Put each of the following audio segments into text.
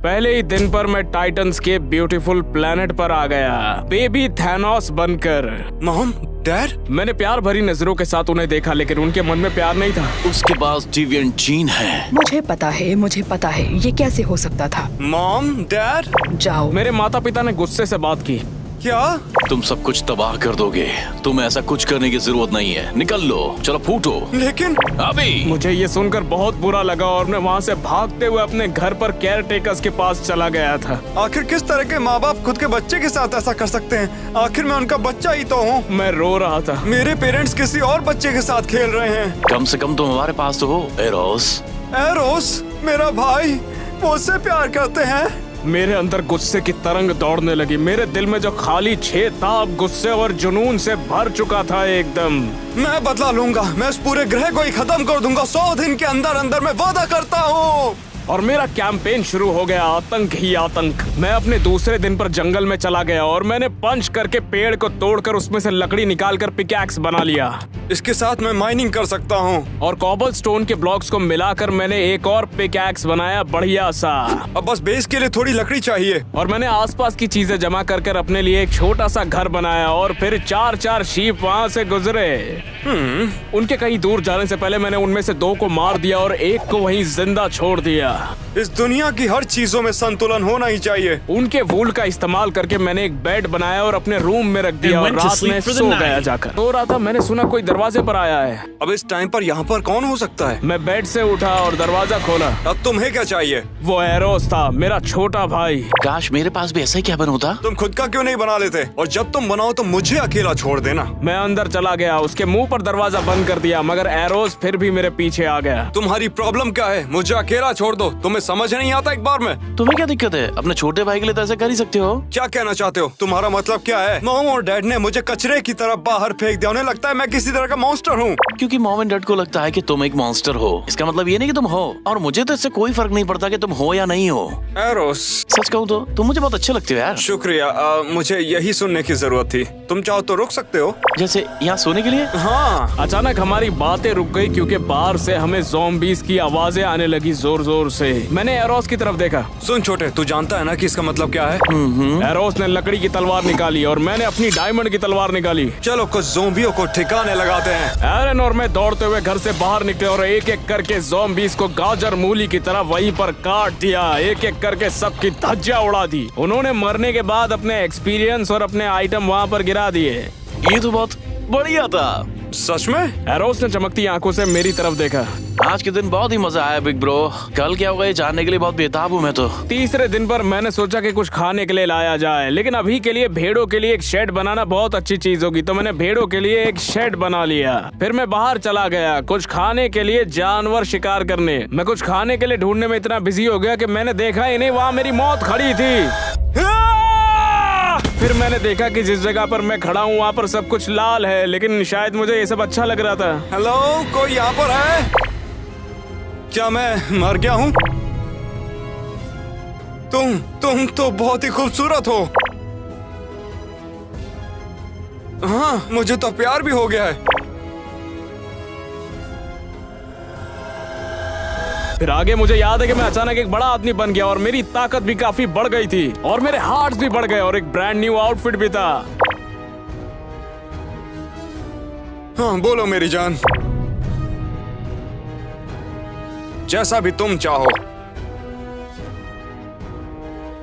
पहले ही दिन पर मैं टाइटंस के ब्यूटीफुल प्लेनेट पर आ गया, बेबी थैनोस बनकर। मॉम, डैड, मैंने प्यार भरी नजरों के साथ उन्हें देखा, लेकिन उनके मन में प्यार नहीं था। उसके पास डिविएंट जीन है। मुझे पता है ये कैसे हो सकता था। मॉम, डैड, जाओ। मेरे माता पिता ने गुस्से से बात की। क्या? तुम सब कुछ तबाह कर दोगे। तुम्हें ऐसा कुछ करने की जरूरत नहीं है। निकल लो, चलो फूटो। लेकिन अभी मुझे ये सुनकर बहुत बुरा लगा और मैं वहाँ से भागते हुए अपने घर पर केयर टेकर्स के पास चला गया था। आखिर किस तरह के माँ बाप खुद के बच्चे के साथ ऐसा कर सकते हैं? आखिर मैं उनका बच्चा ही तो हूँ। मैं रो रहा था। मेरे पेरेंट्स किसी और बच्चे के साथ खेल रहे हैं। कम से कम तुम हमारे पास तो हो, एरोस। एरोस, मेरा भाई, वो उससे प्यार करते हैं। मेरे अंदर गुस्से की तरंग दौड़ने लगी। मेरे दिल में जो खाली छेद था अब गुस्से और जुनून से भर चुका था एकदम। मैं बदला लूंगा। मैं इस पूरे ग्रह को ही खत्म कर दूंगा 100 दिन के अंदर अंदर। मैं वादा करता हूँ। और मेरा कैंपेन शुरू हो गया, आतंक ही आतंक। मैं अपने दूसरे दिन पर जंगल में चला गया और मैंने पंच करके पेड़ को तोड़कर उसमें से लकड़ी निकालकर पिकैक्स बना लिया। इसके साथ मैं माइनिंग कर सकता हूँ। और कॉबल स्टोन के ब्लॉक्स को मिलाकर मैंने एक और पिकैक्स बनाया, बढ़िया सा। अब बस बेस के लिए थोड़ी लकड़ी चाहिए। और मैंने आसपास की चीजें जमा कर अपने लिए एक छोटा सा घर बनाया और फिर 4-4 शीप वहाँ से गुजरे। उनके कहीं दूर जाने से पहले मैंने उनमें से 2 को मार दिया और एक को वहीं जिंदा छोड़ दिया। इस दुनिया की हर चीजों में संतुलन होना ही चाहिए। उनके वूल का इस्तेमाल करके मैंने एक बेड बनाया और अपने रूम में रख दिया और रात में सो गया जाकर। सो रहा था, मैंने सुना कोई दरवाजे पर आया है। अब इस टाइम पर यहाँ पर कौन हो सकता है? मैं बेड से उठा और दरवाजा खोला। अब तुम्हें क्या चाहिए? वो एरोस था, मेरा छोटा भाई। काश मेरे पास भी ऐसा ही कैबिन होता। तुम खुद का क्यों नहीं बना लेते? और जब तुम बनाओ तो मुझे अकेला छोड़ देना। मैं अंदर चला गया, उसके मुंह पर दरवाजा बंद कर दिया, मगर एरोस फिर भी मेरे पीछे आ गया। तुम्हारी प्रॉब्लम क्या है? मुझे अकेला छोड़ दो। तुम्हें समझ नहीं आता एक बार में? तुम्हें क्या दिक्कत है? अपने छोटे भाई के लिए तो ऐसा कर ही सकते हो। क्या कहना चाहते हो? तुम्हारा मतलब क्या है? मॉम और डैड ने मुझे कचरे की तरह बाहर फेंक दिया। उन्हें लगता है मैं किसी तरह का मॉन्स्टर हूँ। क्योंकि मॉम एंड डैड को लगता है कि तुम एक मॉन्स्टर हो। इसका मतलब ये नहीं कि तुम हो। और मुझे तो इससे कोई फर्क नहीं पड़ता कि तुम हो या नहीं हो। एरोस, सच कहूँ तो तुम मुझे बहुत अच्छे लगते हो यार। शुक्रिया। मुझे यही सुनने की जरूरत थी। तुम चाहो तो रुक सकते हो। जैसे यहाँ सोने के लिए। हाँ। अचानक हमारी बातें रुक गई क्योंकि बाहर से हमें ज़ॉम्बीज़ की आवाजें आने लगी जोर जोर से। मैंने एरोस की तरफ देखा। सुन छोटे, तू जानता है ना कि इसका मतलब क्या है? एरोस ने लकड़ी की तलवार निकाली और मैंने अपनी डायमंड की तलवार निकाली। चलो कुछ ज़ोंबियों को ठिकाने लगाते हैं। एरन और मैं दौड़ते हुए घर से बाहर निकले और एक एक करके ज़ॉम्बीज़ को गाजर मूली की तरह वहीं पर काट दिया। एक एक करके सबकी धज्जियां उड़ा दी। उन्होंने मरने के बाद अपने एक्सपीरियंस और अपने आइटम वहाँ पर गिरा दिए। ये तो बहुत बढ़िया था। सच में? एरोस ने चमकती आंखों से मेरी तरफ देखा। आज के दिन बहुत ही मजा आया बिग ब्रो। कल क्या होगा ये जानने के लिए बहुत बेताब हूँ मैं तो। तीसरे दिन पर मैंने सोचा कि कुछ खाने के लिए लाया जाए, लेकिन अभी के लिए भेड़ों के लिए एक शेड बनाना बहुत अच्छी चीज होगी, तो मैंने भेड़ों के लिए एक शेड बना लिया। फिर मैं बाहर चला गया कुछ खाने के लिए, जानवर शिकार करने। मैं कुछ खाने के लिए ढूंढने में इतना बिजी हो गया कि मैंने देखा ही नहीं, वहाँ मेरी मौत खड़ी थी। फिर मैंने देखा कि जिस जगह पर मैं खड़ा हूँ वहाँ पर सब कुछ लाल है, लेकिन शायद मुझे ये सब अच्छा लग रहा था। हेलो, कोई यहाँ पर है? क्या मैं मर गया हूँ? तुम तो बहुत ही खूबसूरत हो। हाँ, मुझे तो प्यार भी हो गया है। फिर आगे मुझे याद है कि मैं अचानक एक बड़ा आदमी बन गया और मेरी ताकत भी काफी बढ़ गई थी और मेरे हार्ट्स भी बढ़ गए और एक ब्रांड न्यू आउटफिट भी था। हाँ, बोलो मेरी जान। जैसा भी तुम चाहो।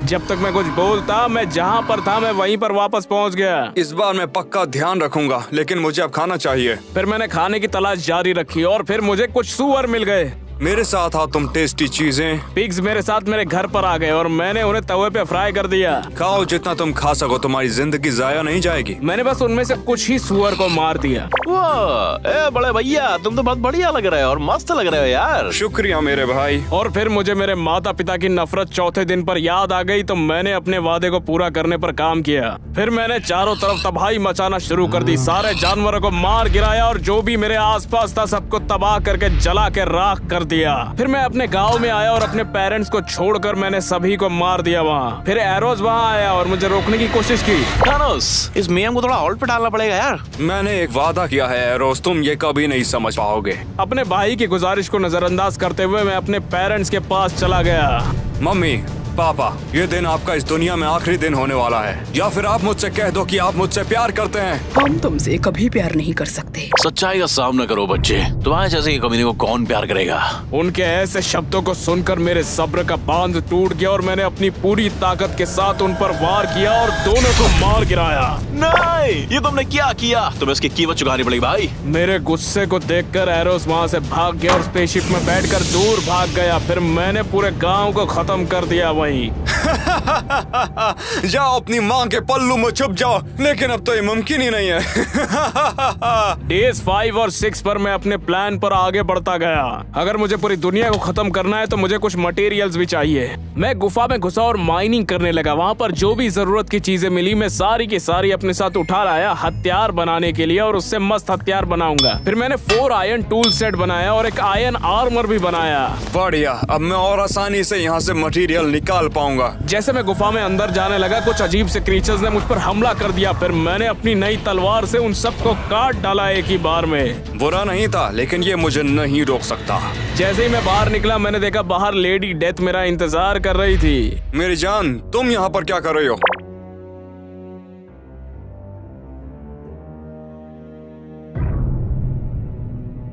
जब तक मैं कुछ बोलता, मैं जहाँ पर था मैं वहीं पर वापस पहुँच गया। इस बार मैं पक्का ध्यान रखूंगा, लेकिन मुझे अब खाना चाहिए। फिर मैंने खाने की तलाश जारी रखी और फिर मुझे कुछ सूअर मिल गए। मेरे साथ आओ तुम टेस्टी चीजें। पिग्स मेरे साथ मेरे घर पर आ गए और मैंने उन्हें तवे पे फ्राई कर दिया। खाओ जितना तुम खा सको, तुम्हारी जिंदगी जाया नहीं जाएगी। मैंने बस उनमें से कुछ ही सूअर को मार दिया। वाह, ए बड़े भैया तुम तो बहुत बढ़िया लग रहे हो और मस्त लग रहे हो यार। शुक्रिया मेरे भाई। और फिर मुझे मेरे माता पिता की नफरत चौथे दिन पर याद आ गई, तो मैंने अपने वादे को पूरा करने पर काम किया। फिर मैंने चारों तरफ तबाही मचाना शुरू कर दी। सारे जानवरों को मार गिराया और जो भी मेरे आसपास था सबको तबाह करके जला के राख कर दिया। फिर मैं अपने गांव में आया और अपने पेरेंट्स को छोड़कर मैंने सभी को मार दिया वहाँ। फिर एरोस वहाँ आया और मुझे रोकने की कोशिश की। थानोस, इस मेम को थोड़ा हॉल्ट पे डालना पड़ेगा यार। मैंने एक वादा किया है एरोस, तुम ये कभी नहीं समझ पाओगे। अपने भाई की गुजारिश को नजरअंदाज करते हुए मैं अपने पेरेंट्स के पास चला गया। मम्मी, पापा, ये दिन आपका इस दुनिया में आखिरी दिन होने वाला है, या फिर आप मुझसे कह दो कि आप मुझसे प्यार करते हैं। हम तुमसे कभी प्यार नहीं कर सकते। सच्चाई का सामना करो बच्चे, तुम्हारे जैसे एक कमीने को कौन प्यार करेगा। उनके ऐसे शब्दों को सुनकर मेरे सब्र का बांध टूट गया और मैंने अपनी पूरी ताकत के साथ उन पर वार किया और दोनों को मार गिराया। नहीं, ये तुमने क्या किया? तुम्हें इसकी कीमत चुकानी पड़ेगी भाई। मेरे गुस्से को देखकर एरोस वहाँ से भाग गया और स्पेसशिप में बैठकर दूर भाग गया। फिर मैंने पूरे गांव को खत्म कर दिया वहीं। जाओ अपनी माँ के पल्लू में छुप जाओ, लेकिन अब तो ये मुमकिन ही नहीं है। डेज 5 और 6 पर मैं अपने प्लान पर आगे बढ़ता गया। अगर मुझे पूरी दुनिया को खत्म करना है तो मुझे कुछ मटेरियल्स भी चाहिए। मैं गुफा में घुसा और माइनिंग करने लगा। वहाँ पर जो भी जरूरत की चीजें मिली मैं सारी की सारी अपने साथ उठा लाया हथियार बनाने के लिए, और उससे मस्त हथियार बनाऊंगा। फिर मैंने 4 आयरन टूल सेट बनाया और एक आयरन आर्मर भी बनाया। बढ़िया, अब मैं और आसानी से यहाँ से मटेरियल निकाल पाऊंगा। जैसे मैं गुफा में अंदर जाने लगा, कुछ अजीब से क्रीचर्स ने मुझ पर हमला कर दिया। फिर मैंने अपनी नई तलवार से उन सबको काट डाला एक ही बार में। बुरा नहीं था, लेकिन ये मुझे नहीं रोक सकता। जैसे ही मैं बाहर निकला, मैंने देखा बाहर लेडी डेथ मेरा इंतजार कर रही थी। मेरी जान, तुम यहाँ पर क्या कर रही हो?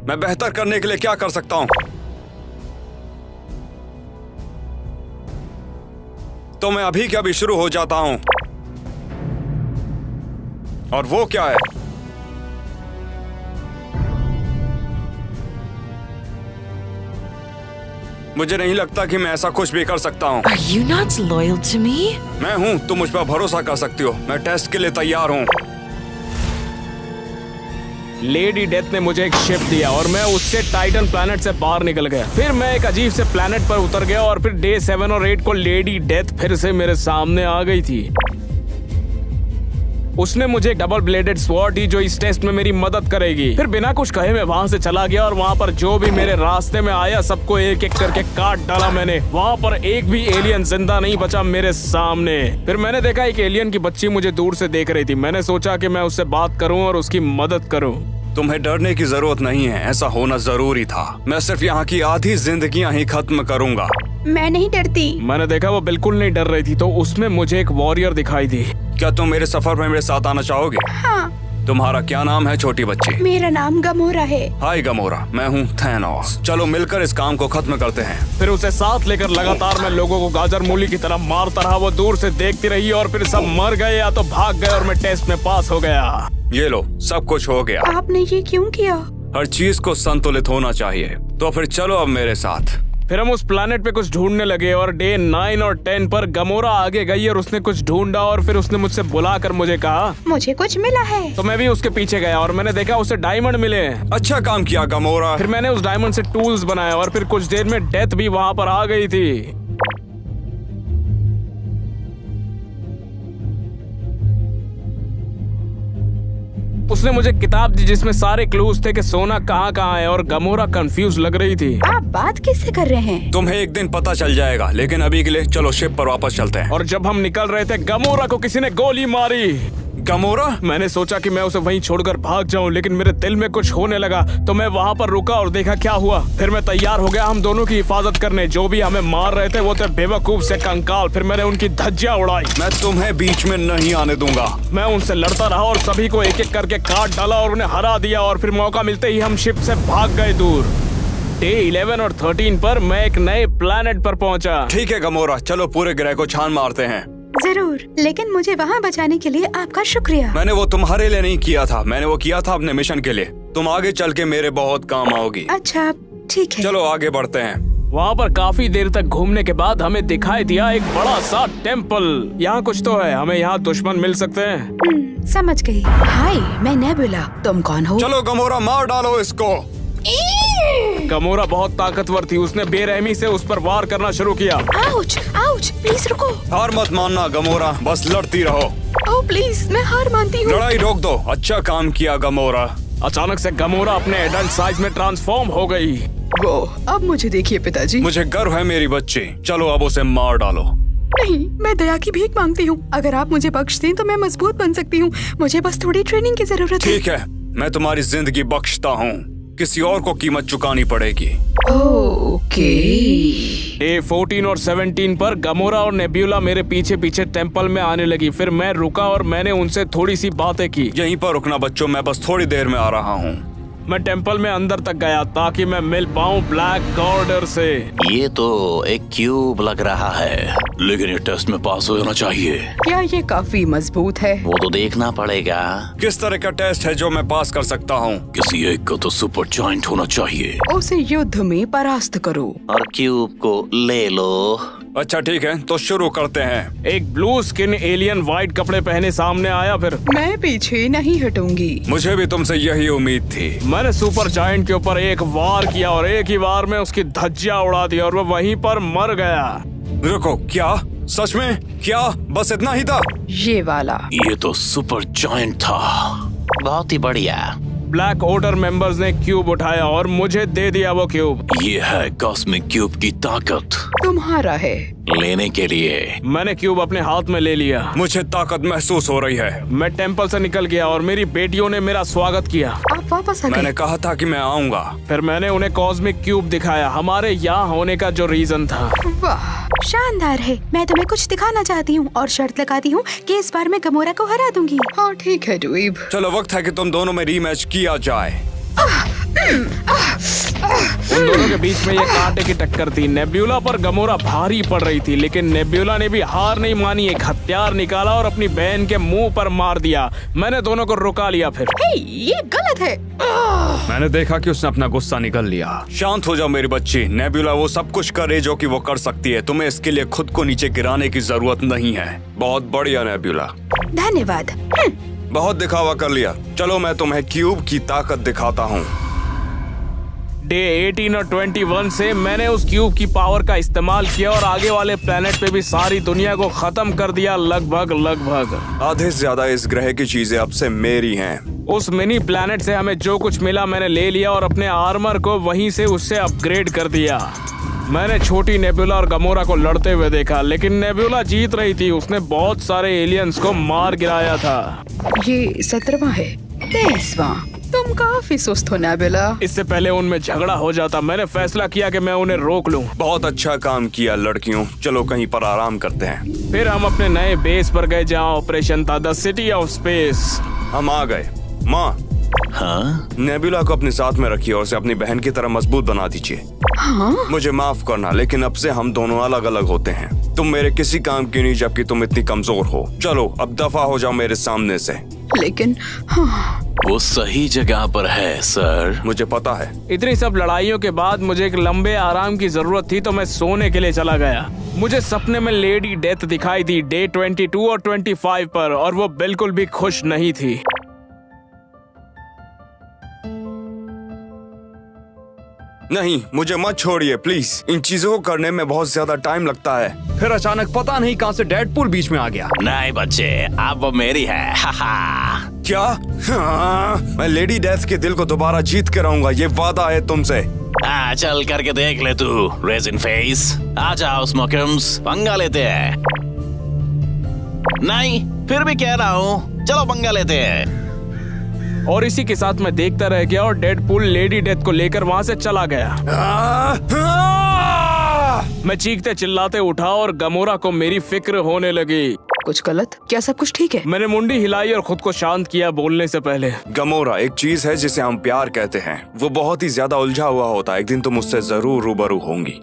मैं बेहतर करने के लिए क्या कर सकता हूँ? तो मैं अभी क्या भी शुरू हो जाता हूँ। और वो क्या है? मुझे नहीं लगता कि मैं ऐसा कुछ भी कर सकता हूँ। Are you not loyal to me? मैं हूँ, तुम मुझ पर भरोसा कर सकती हो। मैं टेस्ट के लिए तैयार हूँ। लेडी डेथ ने मुझे एक शिप दिया और मैं उससे टाइटन प्लैनेट से बाहर निकल गया। फिर मैं एक अजीब से प्लैनेट पर उतर गया और फिर डे 7 और 8 को लेडी डेथ फिर से मेरे सामने आ गई थी। उसने मुझे डबल ब्लेडेड स्वॉर्ड दी जो इस टेस्ट में मेरी मदद करेगी। फिर बिना कुछ कहे मैं वहाँ से चला गया और वहाँ पर जो भी मेरे रास्ते में आया सबको एक एक करके काट डाला मैंने। वहाँ पर एक भी एलियन जिंदा नहीं बचा मेरे सामने। फिर मैंने देखा एक एलियन की बच्ची मुझे दूर से देख रही थी। मैंने सोचा कि मैं उससे बात करूँ और उसकी मदद करूँ। तुम्हें डरने की जरूरत नहीं है, ऐसा होना जरूरी था। मैं सिर्फ यहाँ की आधी जिंदगियाँ ही खत्म करूँगा। मैं नहीं डरती। मैंने देखा वो बिल्कुल नहीं डर रही थी, तो उसमें मुझे एक वॉरियर दिखाई दी। क्या तुम मेरे सफर में मेरे साथ आना चाहोगे? हाँ। तुम्हारा क्या नाम है छोटी बच्ची? मेरा नाम गमोरा है। हाय गमोरा, मैं हूँ थैनोस। चलो मिलकर इस काम को खत्म करते हैं। फिर उसे साथ लेकर लगातार मैं लोगों को गाजर मूली की तरह मारता रहा। वो दूर से देखती रही और फिर सब मर गए या तो भाग गए और मैं टेस्ट में पास हो गया। ये लो, सब कुछ हो गया। आपने ये क्यों किया? हर चीज को संतुलित होना चाहिए। तो फिर चलो अब मेरे साथ। फिर हम उस प्लैनेट पे कुछ ढूंढने लगे और डे 9 और 10 पर गमोरा आगे गई और उसने कुछ ढूंढा और फिर उसने मुझसे बुलाकर मुझे कहा मुझे कुछ मिला है। तो मैं भी उसके पीछे गया और मैंने देखा उसे डायमंड मिले। अच्छा काम किया गमोरा। फिर मैंने उस डायमंड से टूल्स बनाया और फिर कुछ देर में डेथ भी वहाँ पर आ गई थी। उसने मुझे किताब दी जिसमें सारे क्लूज थे कि सोना कहाँ कहाँ है और गमोरा कंफ्यूज लग रही थी। आप बात किससे कर रहे हैं? तुम्हें एक दिन पता चल जाएगा, लेकिन अभी के लिए चलो शिप पर वापस चलते हैं। और जब हम निकल रहे थे गमोरा को किसी ने गोली मारी। गमोरा? मैंने सोचा कि मैं उसे वहीं छोड़कर भाग जाऊं, लेकिन मेरे दिल में कुछ होने लगा तो मैं वहाँ पर रुका और देखा क्या हुआ। फिर मैं तैयार हो गया हम दोनों की हिफाजत करने। जो भी हमें मार रहे थे वो थे बेवकूफ से कंकाल। फिर मैंने उनकी धज्जियां उड़ाई। मैं तुम्हें बीच में नहीं आने दूंगा। मैं उनसे लड़ता रहा और सभी को एक एक करके काट डाला और उन्हें हरा दिया। और फिर मौका मिलते ही हम शिप से भाग गए दूर। डे 11 और 13 पर मैं एक नए प्लैनेट पर पहुंचा। ठीक है गमोरा, चलो पूरे ग्रह को छान मारते हैं। जरूर, लेकिन मुझे वहाँ बचाने के लिए आपका शुक्रिया। मैंने वो तुम्हारे लिए नहीं किया था, मैंने वो किया था अपने मिशन के लिए। तुम आगे चल के मेरे बहुत काम आओगी। अच्छा ठीक है। चलो आगे बढ़ते हैं। वहाँ पर काफी देर तक घूमने के बाद हमें दिखाई दिया एक बड़ा सा टेम्पल। यहाँ कुछ तो है, हमें यहाँ दुश्मन मिल सकते हैं। समझ गई। हाय, मैं नेबुला। तुम कौन हो? चलो गमोरा, मार डालो इसको। गमोरा बहुत ताकतवर थी। उसने बेरहमी से उस पर वार करना शुरू किया। आउच, आउच, प्लीज रुको। हार मत मानना गमोरा, बस लड़ती रहो। ओह प्लीज, मैं हार मानती हूँ। लड़ाई रोक दो। अच्छा काम किया गमोरा। अचानक से गमोरा अपने एडल्ट साइज में ट्रांसफॉर्म हो गई। वो अब मुझे देखिए पिताजी। मुझे गर्व है मेरी बच्ची। चलो अब उसे मार डालो। नहीं, मैं दया की भीख मांगती हूँ। अगर आप मुझे बख्श दें तो मैं मजबूत बन सकती हूँ। मुझे बस थोड़ी ट्रेनिंग की जरूरत है। ठीक है, मैं तुम्हारी जिंदगी बख्शता हूँ। किसी और को कीमत चुकानी पड़ेगी। ओके। डे 14 और 17 पर गमोरा और नेब्यूला मेरे पीछे पीछे टेंपल में आने लगी। फिर मैं रुका और मैंने उनसे थोड़ी सी बातें की। यहीं पर रुकना बच्चों, मैं बस थोड़ी देर में आ रहा हूँ। मैं टेंपल में अंदर तक गया ताकि मैं मिल पाऊं ब्लैक गॉर्डर से। ये तो एक क्यूब लग रहा है, लेकिन ये टेस्ट में पास होना चाहिए। क्या ये काफी मजबूत है? वो तो देखना पड़ेगा। किस तरह का टेस्ट है जो मैं पास कर सकता हूँ? किसी एक को तो सुपर जॉइंट होना चाहिए। उसे युद्ध में परास्त करो। और क्यूब को ले लो। अच्छा ठीक है, तो शुरू करते हैं। एक ब्लू स्किन एलियन व्हाइट कपड़े पहने सामने आया। फिर मैं पीछे नहीं हटूंगी। मुझे भी तुमसे यही उम्मीद थी। मैंने सुपर जायंट के ऊपर एक वार किया और एक ही वार में उसकी धज्जियां उड़ा दी और वो वहीं पर मर गया। रुको, क्या सच में? क्या बस इतना ही था? ये वाला। ये तो सुपर जॉइंट था। बहुत ही बढ़िया। ब्लैक ऑर्डर मेंबर्स ने क्यूब उठाया और मुझे दे दिया वो क्यूब। ये है कॉस्मिक क्यूब की ताकत। तुम्हारा है। लेने के लिए मैंने क्यूब अपने हाथ में ले लिया। मुझे ताकत महसूस हो रही है। मैं टेंपल से निकल गया और मेरी बेटियों ने मेरा स्वागत किया। आप वापस आ मैंने गए। कहा था कि मैं आऊंगा। फिर मैंने उन्हें कॉस्मिक क्यूब दिखाया, हमारे यहाँ होने का जो रीजन था। वाह, शानदार है। मैं तुम्हें कुछ दिखाना चाहती हूँ और शर्त लगाती हूँ कि इस बार मैं गमोरा को हरा दूंगी। हाँ ठीक है ड्वीब। चलो वक्त है कि तुम दोनों में रीमैच किया जाए। उन दोनों के बीच में ये कांटे की टक्कर थी। नेब्यूला पर गमोरा भारी पड़ रही थी, लेकिन नेब्यूला ने भी हार नहीं मानी। एक हथियार निकाला और अपनी बहन के मुंह पर मार दिया। मैंने दोनों को रुका लिया। फिर ये गलत है। मैंने देखा कि उसने अपना गुस्सा निकल लिया। शांत हो जाओ मेरी बच्ची। नेब्यूला वो सब कुछ करे जो कि वो कर सकती है। तुम्हें इसके लिए खुद को नीचे गिराने की जरूरत नहीं है। बहुत बढ़िया नेब्यूला, धन्यवाद। बहुत दिखावा कर लिया। चलो मैं तुम्हें क्यूब की ताकत दिखाता हूँ। डे 18 और 21 से मैंने उस क्यूब की पावर का इस्तेमाल किया और आगे वाले प्लेनेट पे भी सारी दुनिया को खत्म कर दिया। लगभग आधे से ज्यादा इस ग्रह की चीजें अब से मेरी हैं। उस मिनी प्लेनेट से हमें जो कुछ मिला मैंने ले लिया और अपने आर्मर को वहीं से उससे अपग्रेड कर दिया। मैंने छोटी नेब्यूला और गमोरा को लड़ते हुए देखा, लेकिन नेब्यूला जीत रही थी। उसने बहुत सारे एलियंस को मार गिराया था। ये 17वां है। 23वां। तुम काफी सुस्त हो नेब्यूला। इससे पहले उनमें झगड़ा हो जाता। मैंने फैसला किया कि मैं उन्हें रोक लूं। बहुत अच्छा काम किया लड़कियों। चलो कहीं पर आराम करते हैं। फिर हम अपने नए बेस पर गए जहाँ ऑपरेशन था, द सिटी ऑफ स्पेस। हम आ गए। माँ, हाँ? नेब्यूला को अपने साथ में रखिए और उसे अपनी बहन की तरह मजबूत बना दीजिए। हाँ? मुझे माफ करना, लेकिन अब से हम दोनों अलग अलग होते हैं। तुम मेरे किसी काम की नहीं जबकि तुम इतनी कमजोर हो। चलो अब दफा हो जाओ मेरे सामने से। लेकिन हाँ। वो सही जगह पर है सर। मुझे पता है। इतनी सब लड़ाइयों के बाद मुझे एक लंबे आराम की जरूरत थी, तो मैं सोने के लिए चला गया। मुझे सपने में लेडी डेथ दिखाई दी डे 22 और 25 पर, और वो बिल्कुल भी खुश नहीं थी। नहीं, मुझे मत छोड़िए प्लीज। इन चीजों को करने में बहुत ज्यादा टाइम लगता है। फिर अचानक पता नहीं कहां से डेडपूल बीच में आ गया। नहीं बच्चे, अब वो मेरी है। क्या? हाँ, मैं लेडी डेथ के दिल को दोबारा जीत के रहूंगा, ये वादा है तुमसे। चल करके देख ले तू, रेजिन फेस। आ जाओ स्मोकर्स, पंगा लेते हैं। नहीं, फिर भी कह रहा हूँ, चलो पंगा लेते हैं। और इसी के साथ मैं देखता रह गया और डेडपूल लेडी डेथ को लेकर वहाँ से चला गया। मैं चीखते चिल्लाते उठा और गमोरा को मेरी फिक्र होने लगी। कुछ गलत? क्या सब कुछ ठीक है? मैंने मुंडी हिलाई और खुद को शांत किया बोलने से पहले। गमोरा एक चीज है जिसे हम प्यार कहते हैं। वो बहुत ही ज्यादा उलझा हुआ होता है। एक दिन तुम उससे जरूर रूबरू होंगी।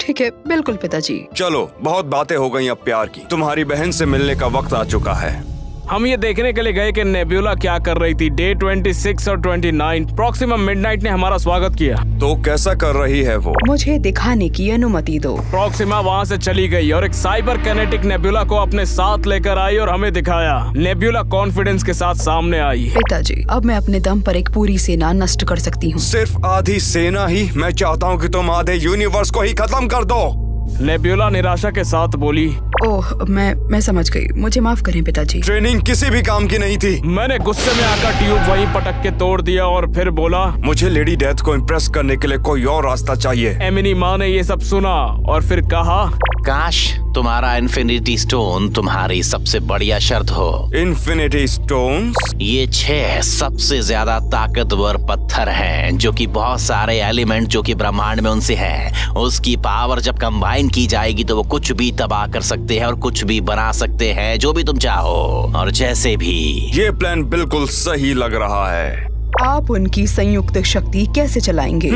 ठीक है, बिल्कुल पिताजी। चलो, बहुत बातें हो गई अब प्यार की। तुम्हारी बहन से मिलने का वक्त आ चुका है। हम ये देखने के लिए गए कि नेब्यूला क्या कर रही थी। डे 26 और 29 प्रॉक्सिमा मिडनाइट ने हमारा स्वागत किया। तो कैसा कर रही है वो? मुझे दिखाने की अनुमति दो। प्रॉक्सिमा वहाँ से चली गई और एक साइबर कैनेटिक नेब्यूला को अपने साथ लेकर आई और हमें दिखाया। नेब्यूला कॉन्फिडेंस के साथ सामने आई। पिताजी, अब मैं अपने दम पर एक पूरी सेना नष्ट कर सकती हूँ। सिर्फ आधी सेना ही? मैं चाहता हूँ कि तुम आधे यूनिवर्स को ही खत्म कर दो। नेब्यूला निराशा के साथ बोली। ओह, मैं समझ गई। मुझे माफ करें पिताजी। ट्रेनिंग किसी भी काम की नहीं थी। मैंने गुस्से में आकर ट्यूब वहीं पटक के तोड़ दिया और फिर बोला, मुझे लेडी डेथ को इम्प्रेस करने के लिए कोई और रास्ता चाहिए। एमिनी माँ ने ये सब सुना और फिर कहा, काश तुम्हारा इन्फिनिटी स्टोन तुम्हारी सबसे बढ़िया शर्त हो। Infinity stones? ये 6 सबसे ज्यादा ताकतवर पत्थर हैं जो कि बहुत सारे एलिमेंट जो कि ब्रह्मांड में उनसे हैं, उसकी पावर जब कंबाइन की जाएगी तो वो कुछ भी तबाह कर सकते हैं और कुछ भी बना सकते हैं, जो भी तुम चाहो और जैसे भी। ये प्लान बिल्कुल सही लग रहा है। आप उनकी संयुक्त शक्ति कैसे चलाएंगे?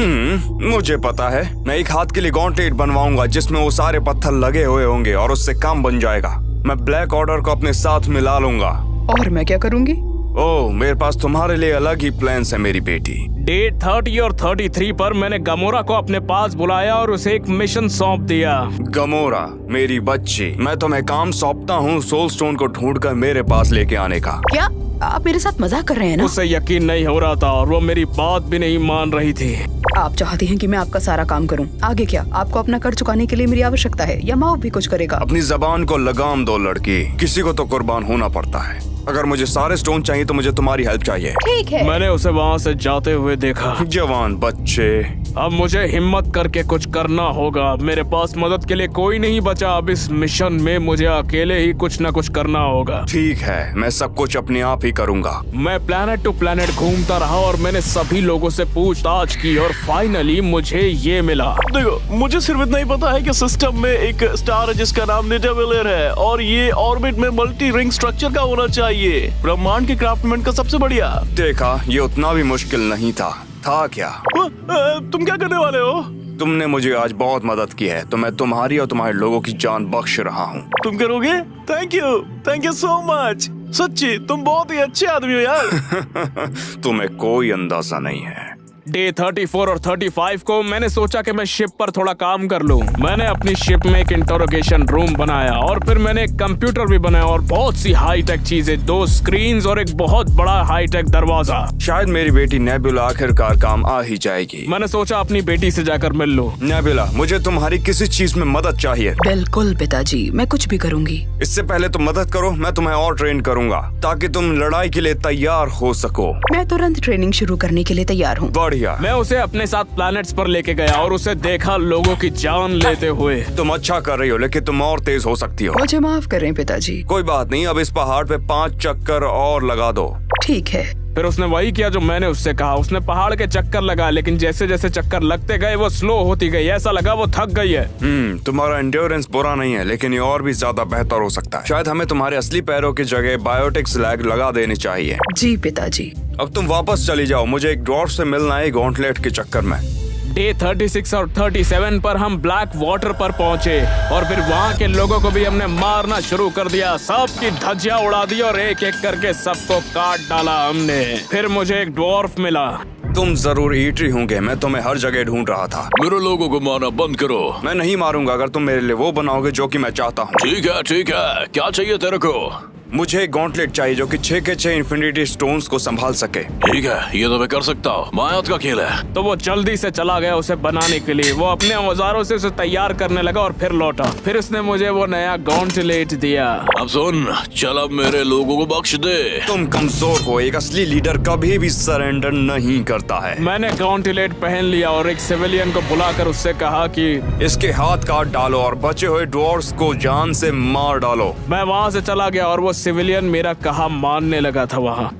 मुझे पता है। मैं एक हाथ के लिए गॉन्टलेट बनवाऊंगा जिसमें वो सारे पत्थर लगे हुए होंगे और उससे काम बन जाएगा। मैं ब्लैक ऑर्डर को अपने साथ मिला लूंगा। और मैं क्या करूंगी? ओह, मेरे पास तुम्हारे लिए अलग ही प्लान्स है मेरी बेटी। डे 30 और 33 पर मैंने गमोरा को अपने पास बुलाया और उसे एक मिशन सौंप दिया। गमोरा, मेरी बच्ची, मैं तुम्हें काम सौंपता हूँ सोल स्टोन को ढूंढकर मेरे पास लेके आने का। क्या आप मेरे साथ मजाक कर रहे हैं ना? उसे यकीन नहीं हो रहा था और वो मेरी बात भी नहीं मान रही थी। आप चाहते हैं कि मैं आपका सारा काम करूं। आगे क्या? आपको अपना कर चुकाने के लिए मेरी आवश्यकता है या माओ भी कुछ करेगा? अपनी जबान को लगाम दो लड़की, किसी को तो कुर्बान होना पड़ता है। अगर मुझे सारे स्टोन चाहिए तो मुझे तुम्हारी हेल्प चाहिए। ठीक है। मैंने उसे वहाँ से जाते हुए देखा। जवान बच्चे, अब मुझे हिम्मत करके कुछ करना होगा। मेरे पास मदद के लिए कोई नहीं बचा। अब इस मिशन में मुझे अकेले ही कुछ न कुछ करना होगा। ठीक है, मैं सब कुछ अपने आप ही करूंगा। मैं प्लेनेट टू प्लेनेट घूमता रहा और मैंने सभी लोगों से पूछताछ की और फाइनली मुझे ये मिला। देखो, मुझे सिर्फ इतना ही पता है कि सिस्टम में एक स्टार है जिसका नाम निडावेलर है और ये ऑर्बिट में मल्टी रिंग स्ट्रक्चर का होना चाहिए, ब्रह्मांड के क्राफ्टमैन का सबसे बढ़िया। देखा, ये उतना भी मुश्किल नहीं था क्या? तुम क्या करने वाले हो? तुमने मुझे आज बहुत मदद की है तो मैं तुम्हारी और तुम्हारे लोगों की जान बख्श रहा हूँ। तुम करोगे? Thank you so much. सच्ची तुम बहुत ही अच्छे आदमी हो यार। तुम्हें कोई अंदाजा नहीं है। डे 34 और 35 को मैंने सोचा कि मैं शिप पर थोड़ा काम कर लूं। मैंने अपनी शिप में एक इंटरोगेशन रूम बनाया और फिर मैंने एक कंप्यूटर भी बनाया और बहुत सी हाईटेक चीजें, 2 स्क्रीन्स और एक बहुत बड़ा हाईटेक दरवाजा। शायद मेरी बेटी नेबुला आखिरकार काम आ ही जाएगी। मैंने सोचा अपनी बेटी से जाकर मिल लूं। नेबुला, मुझे तुम्हारी किसी चीज में मदद चाहिए। बिल्कुल पिताजी, मैं कुछ भी करूंगी। इससे पहले तुम मदद करो, मैं तुम्हें और ट्रेन करूंगा ताकि तुम लड़ाई के लिए तैयार हो सको। मैं तुरंत ट्रेनिंग शुरू करने के लिए तैयार हूँ। मैं उसे अपने साथ प्लैनेट्स पर लेके गया और उसे देखा लोगों की जान लेते हुए। तुम अच्छा कर रही हो लेकिन तुम और तेज हो सकती हो। मुझे माफ करें पिताजी। कोई बात नहीं, अब इस पहाड़ पे 5 चक्कर और लगा दो। ठीक है। फिर उसने वही किया जो मैंने उससे कहा। उसने पहाड़ के चक्कर लगाए लेकिन जैसे जैसे चक्कर लगते गए वो स्लो होती गई। ऐसा लगा वो थक गई है। तुम्हारा एंड्योरेंस बुरा नहीं है लेकिन ये और भी ज्यादा बेहतर हो सकता है। शायद हमें तुम्हारे असली पैरों की जगह बायोटिक स्लैग लगा देनी चाहिए। जी पिताजी। अब तुम वापस चली जाओ, मुझे एक ड्वार्फ से मिलना है गॉन्टलेट के चक्कर में। डे 36 और 37 पर हम ब्लैक वाटर पर पहुंचे और फिर वहाँ के लोगों को भी हमने मारना शुरू कर दिया। सबकी धज्जियां उड़ा दी और एक एक करके सबको काट डाला हमने। फिर मुझे एक ड्वार्फ मिला। तुम जरूर ईटरी होंगे, मैं तुम्हें हर जगह ढूंढ रहा था। मेरे लोगों को मारना बंद करो। मैं नहीं मारूंगा अगर तुम मेरे लिए वो बनाओगे जो कि मैं चाहता हूँ। ठीक है, क्या चाहिए तेरे को? मुझे एक गॉन्टलेट चाहिए जो कि 6 के 6 इन्फिनिटी स्टोन्स को संभाल सके। ठीक है, ये तो मैं कर सकता हूँ। मायात का खेल है। तो वो जल्दी से चला गया उसे बनाने के लिए। वो अपने औजारों से उसे तैयार करने लगा और फिर लौटा। फिर उसने मुझे वो नया गॉन्टलेट दिया। अब सुन, चल अब मेरे लोगों को बख्श दे। तुम कमजोर हो, एक असली लीडर कभी भी सरेंडर नहीं करता है। मैंने गॉन्टलेट पहन लिया और एक सिविलियन को बुलाकर उससे कहा कि इसके हाथ काट डालो और बचे हुए ड्वार्फ्स को जान से मार डालो। मैं वहाँ से चला गया और वो सिविलियन मेरा कहा मानने लगा था। वहाँ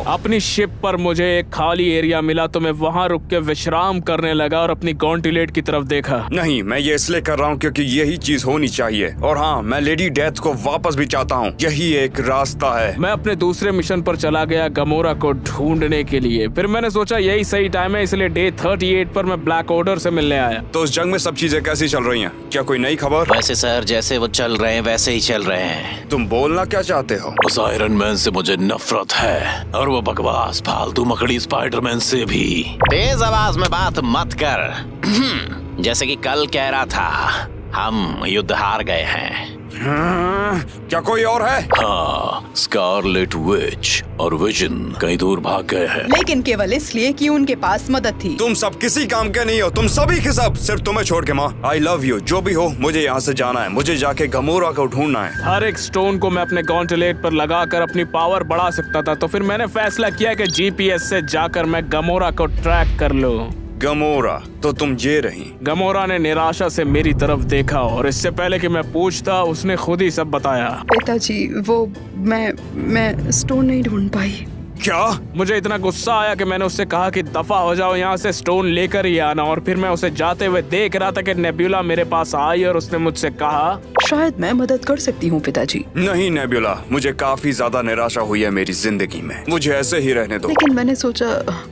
अपनी शिप पर मुझे एक खाली एरिया मिला तो मैं वहाँ रुक के विश्राम करने लगा और अपनी गॉन्टलेट की तरफ देखा। नहीं, मैं ये इसलिए कर रहा हूँ क्योंकि यही चीज होनी चाहिए। और हाँ, मैं लेडी डेथ को वापस भी चाहता हूँ। यही एक रास्ता है। मैं अपने दूसरे मिशन पर चला गया गमोरा को ढूंढने के लिए। फिर मैंने सोचा यही सही टाइम है, इसलिए डे 38 पर मैं ब्लैक ऑर्डर से मिलने आया। तो उस जंग में सब चीजें कैसी चल रही हैं? क्या कोई नई खबर? वैसे सर, जैसे वो चल रहे हैं वैसे ही चल रहे हैं। तुम बोलना क्या चाहते हो? उस आयरन मैन से मुझे नफरत है और वो बकवास फालतू मकड़ी स्पाइडरमैन से भी। तेज आवाज में बात मत कर। जैसे कि कल कह रहा था, हम युद्ध हार गए हैं। क्या कोई और है? हाँ, स्कारलेट विच और विजन कहीं दूर भाग गए हैं। लेकिन केवल इसलिए कि उनके पास मदद थी। तुम सब किसी काम के नहीं हो, तुम सभी के सब, सिर्फ तुम्हें छोड़ के। माँ, आई लव यू। जो भी हो, मुझे यहाँ से जाना है। मुझे जाके गमोरा को ढूंढना है। हर एक स्टोन को मैं अपने गॉन्टलेट पर लगाकर अपनी पावर बढ़ा सकता था। तो फिर मैंने फैसला किया कि GPS से जाकर मैं गमोरा को ट्रैक कर लूं। गमोरा, तो तुम ये रही। गमोरा ने निराशा से मेरी तरफ देखा और इससे पहले कि मैं पूछता उसने खुद ही सब बताया। पिताजी वो मैं स्टोन नहीं ढूंढ पाई। क्या? मुझे इतना गुस्सा आया कि मैंने उससे कहा कि दफा हो जाओ यहाँ से, स्टोन लेकर ही आना। और फिर मैं उसे जाते हुए देख रहा था कि नेब्यूला मेरे पास आई और उसने मुझसे कहा, शायद मैं मदद कर सकती हूँ पिताजी। नहीं नेब्यूला, मुझे काफी ज्यादा निराशा हुई है मेरी जिंदगी में, मुझे ऐसे ही रहने दो। लेकिन मैंने सोचा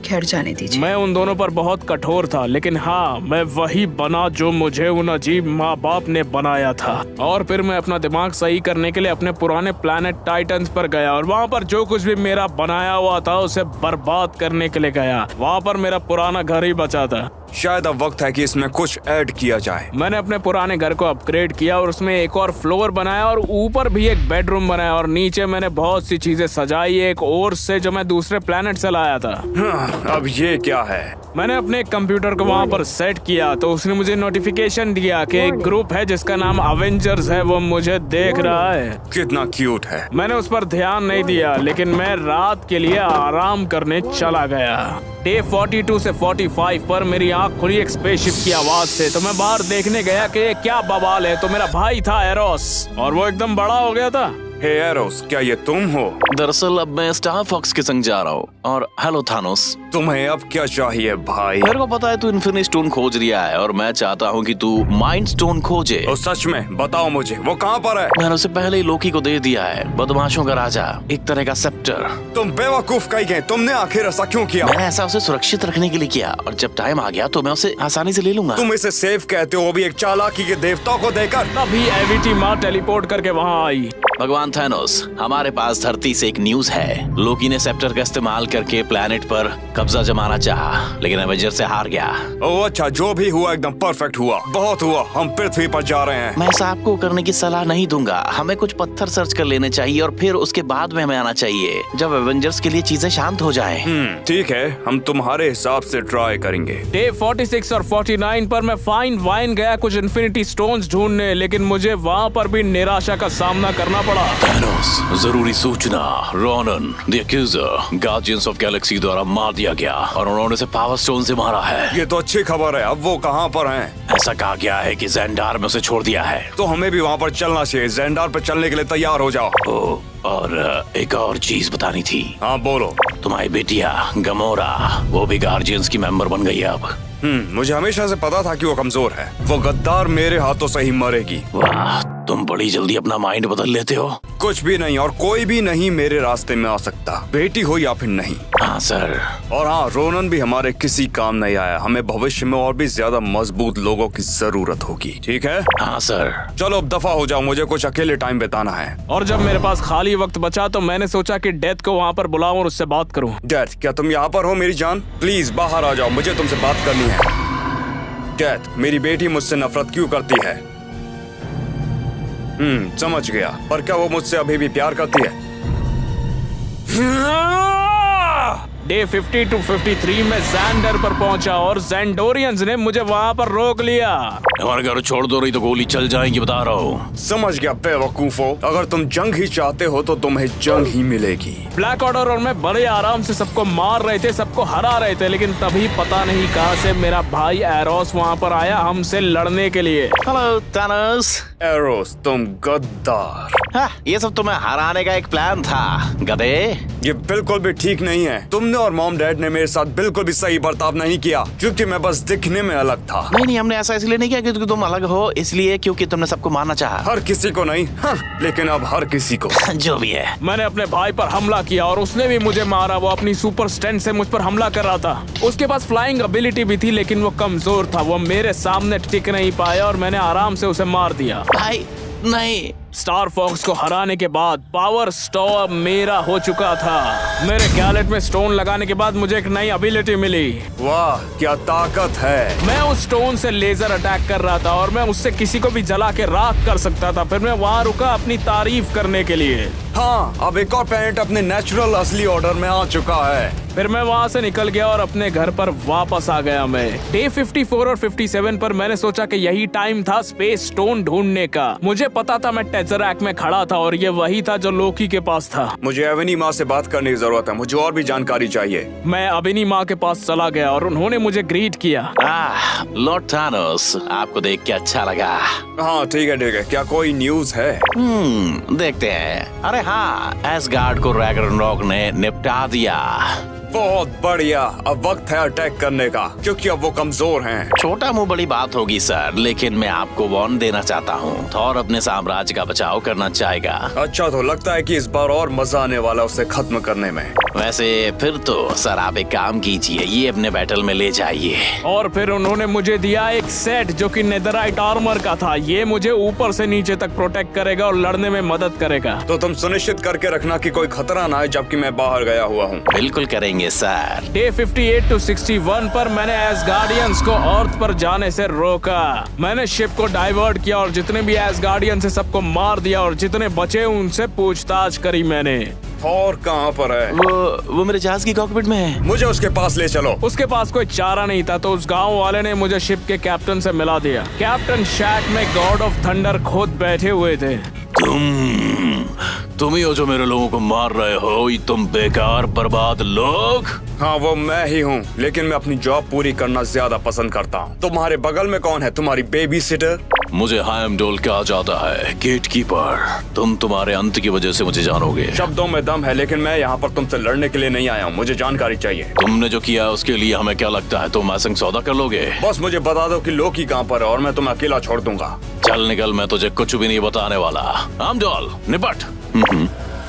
खैर जाने दीजिए। मैं उन दोनों पर बहुत कठोर था, लेकिन हाँ, मैं वही बना जो मुझे उन अजीब माँ बाप ने बनाया था। और फिर मैं अपना दिमाग सही करने के लिए अपने पुराने प्लैनेट टाइटन्स पर गया और वहाँ पर जो कुछ भी मेरा बनाया हुआ था उसे बर्बाद करने के लिए गया। वहाँ पर मेरा पुराना घर ही बचा था। शायद अब वक्त है कि इसमें कुछ ऐड किया जाए। मैंने अपने पुराने घर को अपग्रेड किया और उसमें एक और फ्लोर बनाया और ऊपर भी एक बेडरूम बनाया और नीचे मैंने बहुत सी चीजें सजाई, एक और से जो मैं दूसरे प्लेनेट से लाया था। अब ये क्या है? मैंने अपने कंप्यूटर को वहाँ पर सेट किया तो उसने मुझे नोटिफिकेशन दिया कि एक ग्रुप है जिसका नाम अवेंजर्स है, वो मुझे देख रहा है। कितना क्यूट है। मैंने उस पर ध्यान नहीं दिया, लेकिन मैं रात के लिए आराम करने चला गया। डे 42 से 45 पर मेरी आंख खुली एक स्पेसशिप की आवाज से, तो मैं बाहर देखने गया कि ये क्या बवाल है। तो मेरा भाई था एरोस और वो एकदम बड़ा हो गया था। हे एरोस, क्या ये तुम हो? दरअसल अब मैं स्टार फॉक्स के संग जा रहा हूँ। और हेलो थानोस। तुम्हें अब क्या चाहिए भाई? मेरे को पता है तू इन्फिनिटी स्टोन खोज रिया है और मैं चाहता हूँ कि तू माइंड स्टोन खोजे। ओ सच में? बताओ मुझे, वो कहाँ पर है? मैंने उसे पहले ही लोकी को दे दिया है, बदमाशों का राजा, एक तरह का सेप्टर। तुम बेवकूफ कहीं गए, तुमने आखिर ऐसा क्यों किया? मैंने ऐसा उसे सुरक्षित रखने के लिए किया और जब टाइम आ गया तो मैं उसे आसानी से ले लूंगा। तुम इसे सेफ कहते हो, वो भी एक चालाकी के देवता को देकर? तभी एविटी माँ टेलीपोर्ट करके वहाँ आई। भगवान थानोस, हमारे पास धरती से एक न्यूज है। लोकी ने सेप्टर का इस्तेमाल करके प्लेनेट पर कब्जा जमाना चाहा, लेकिन एवेंजर से हार गया। ओह अच्छा, जो भी हुआ एकदम परफेक्ट हुआ, बहुत हुआ। हम पृथ्वी पर जा रहे हैं। मैं ऐसा आपको करने की सलाह नहीं दूंगा। हमें कुछ पत्थर सर्च कर लेने चाहिए और फिर उसके बाद में हमें आना चाहिए जब एवेंजर्स के लिए चीजें शांत हो जाएं। ठीक है, हम तुम्हारे हिसाब से ट्राई करेंगे। डे 46 और 49 पर मैं फाइन वाइन गया कुछ इन्फिनिटी स्टोन्स ढूंढने, लेकिन मुझे वहाँ पर भी निराशा का सामना करना पड़ा। थानोस, जरूरी सूचना, Ronan the एक्यूजर guardians of Galaxy द्वारा मार दिया गया और उन्होंने उसे पावर स्टोन से मारा है। ये तो अच्छी खबर है। अब वो कहाँ पर हैं? ऐसा कहा गया है कि ज़ेंडार में उसे छोड़ दिया है। तो हमें भी वहाँ पर चलना चाहिए। ज़ेंडार पर चलने के लिए तैयार हो जाओ। और एक और चीज बतानी थी। हाँ बोलो। तुम्हारी बेटिया गमोरा, वो भी गार्डियंस की मेंबर बन गई है अब। मुझे हमेशा से पता था कि वो कमजोर है। वो गद्दार मेरे हाथों से ही मरेगी। वाह, तुम बड़ी जल्दी अपना माइंड बदल लेते हो। कुछ भी नहीं और कोई भी नहीं मेरे रास्ते में आ सकता, बेटी हो या फिर नहीं। हाँ सर। और हाँ, रोनन भी हमारे किसी काम नहीं आया। हमें भविष्य में और भी ज्यादा मजबूत लोगों की जरूरत होगी। ठीक है? हाँ सर। चलो अब दफा हो जाओ, मुझे कुछ अकेले टाइम बिताना है। और जब मेरे पास खाली वक्त बचा तो मैंने सोचा कि डेथ को वहाँ पर बुलाऊं और उससे बात करूं। डेथ, क्या तुम यहाँ पर हो मेरी जान? प्लीज बाहर आ जाओ, मुझे तुमसे बात करनी है। डेथ, मेरी बेटी मुझसे नफरत क्यों करती है? समझ गया। पर क्या वो मुझसे अभी भी प्यार करती है? डे 50 to 53 में ज़ेंडर पर पहुंचा और ज़ेंडोरियंस ने मुझे वहाँ पर रोक लिया। हमारे घर छोड़ दो रही तो गोली चल जाएगी, बता रहा हूँ। समझ गया बेवकूफो। अगर तुम जंग ही चाहते हो तो तुम्हें जंग ही मिलेगी। ब्लैक ऑर्डर और मैं बड़े आराम से सबको मार रहे थे, सबको हरा रहे थे, लेकिन तभी पता नहीं कहां से मेरा भाई एरोस वहाँ पर आया हमसे लड़ने के लिए। Hello Thanos. एरोस, तुम गद्दार। ये सब तुम्हें हराने का एक प्लान था, गधे। ये बिल्कुल भी ठीक नहीं है। तुमने और मॉम डैड ने मेरे साथ बिल्कुल भी सही बर्ताव नहीं किया, क्योंकि मैं बस दिखने में अलग था। नहीं, हमने ऐसा इसलिए नहीं किया क्योंकि तुम अलग हो, इसलिए क्योंकि तुमने सबको मारना चाहा। हर किसी को नहीं, लेकिन अब हर किसी को। जो भी है। मैंने अपने भाई पर हमला किया और उसने भी मुझे मारा। वो अपनी सुपर स्ट्रेंथ से मुझ पर हमला कर रहा था। उसके पास फ्लाइंग एबिलिटी भी थी, लेकिन वो कमजोर था। वो मेरे सामने टिक नहीं पाया और मैंने आराम से उसे मार दिया। भाई नहीं। स्टार फॉक्स को हराने के बाद पावर स्टोन मेरा हो चुका था। मेरे गैलेट में स्टोन लगाने के बाद मुझे एक नई एबिलिटी मिली। वाह, क्या ताकत है। मैं उस स्टोन से लेजर अटैक कर रहा था और मैं उससे किसी को भी जला के राख कर सकता था। फिर मैं वहाँ रुका अपनी तारीफ करने के लिए। हाँ, अब एक और प्लेनेट अपने नेचुरल असली ऑर्डर में आ चुका है। फिर मैं वहाँ से निकल गया और अपने घर पर वापस आ गया। मैं डे 54 और 57 पर मैंने सोचा कि यही टाइम था स्पेस स्टोन ढूंढने का। मुझे पता था मैं टेज़रैक्ट में खड़ा था और ये वही था जो लोकी के पास था। मुझे एवेनी माँ से बात करने की जरूरत है, मुझे और भी जानकारी चाहिए। मैं अबिनी माँ के पास चला गया और उन्होंने मुझे ग्रीट किया। लॉर्ड थानोस, आपको देख के अच्छा लगा। हाँ ठीक है, क्या कोई न्यूज है? देखते हैं। अरे हाँ, एसगार्ड को रैग्नारोक ने निपटा दिया। बहुत बढ़िया, अब वक्त है अटैक करने का, क्योंकि अब वो कमजोर हैं। छोटा मुंह बड़ी बात होगी सर, लेकिन मैं आपको वार्न देना चाहता हूँ, थॉर अपने साम्राज्य का बचाव करना चाहेगा। अच्छा, तो लगता है कि इस बार और मजा आने वाला उसे खत्म करने में। वैसे फिर तो सर आप एक काम कीजिए, ये अपने बैटल में ले जाइए। और फिर उन्होंने मुझे दिया एक सेट जो कि नेदराइट आर्मर का था। ये मुझे ऊपर से नीचे तक प्रोटेक्ट करेगा और लड़ने में मदद करेगा। तो तुम सुनिश्चित करके रखना कि कोई खतरा ना आए जबकि मैं बाहर गया हुआ हूँ। बिल्कुल करेंगे सर। डे 58 to 61 पर मैंने एसगार्डियंस को अर्थ पर जाने से रोका। मैंने शिप को डाइवर्ट किया और जितने भी एसगार्डियंस है सबको मार दिया और जितने बचे उनसे पूछताछ करी मैंने। थॉर कहाँ पर है? वो मेरे जहाज की कॉकपिट में है। मुझे उसके पास ले चलो। उसके पास कोई चारा नहीं था तो उस गांव वाले ने मुझे शिप के कैप्टन से मिला दिया। कैप्टन शैक में गॉड ऑफ थंडर खुद बैठे हुए थे। तुम ही हो जो मेरे लोगों को मार रहे हो, तुम बेकार बर्बाद लोग। हाँ, वो मैं ही हूँ, लेकिन मैं अपनी जॉब पूरी करना ज्यादा पसंद करता हूँ। तुम्हारे बगल में कौन है? तुम्हारी बेबी सिटर? मुझे हाइमडोल कहा जाता है, गेट कीपर। तुम तुम्हारे अंत की वजह से मुझे जानोगे। शब्दों में दम है, लेकिन मैं यहाँ पर तुमसे लड़ने के लिए नहीं आया हूँ। मुझे जानकारी चाहिए। तुमने जो किया उसके लिए हमें क्या लगता है, तुम ऐसा सौदा कर लोगे? बस मुझे बता दो कि लोकी कहाँ पर है और मैं तुम्हें अकेला छोड़ दूंगा। चल निकल, मैं तुझे कुछ भी नहीं बताने वाला। हाइमडोल निपट।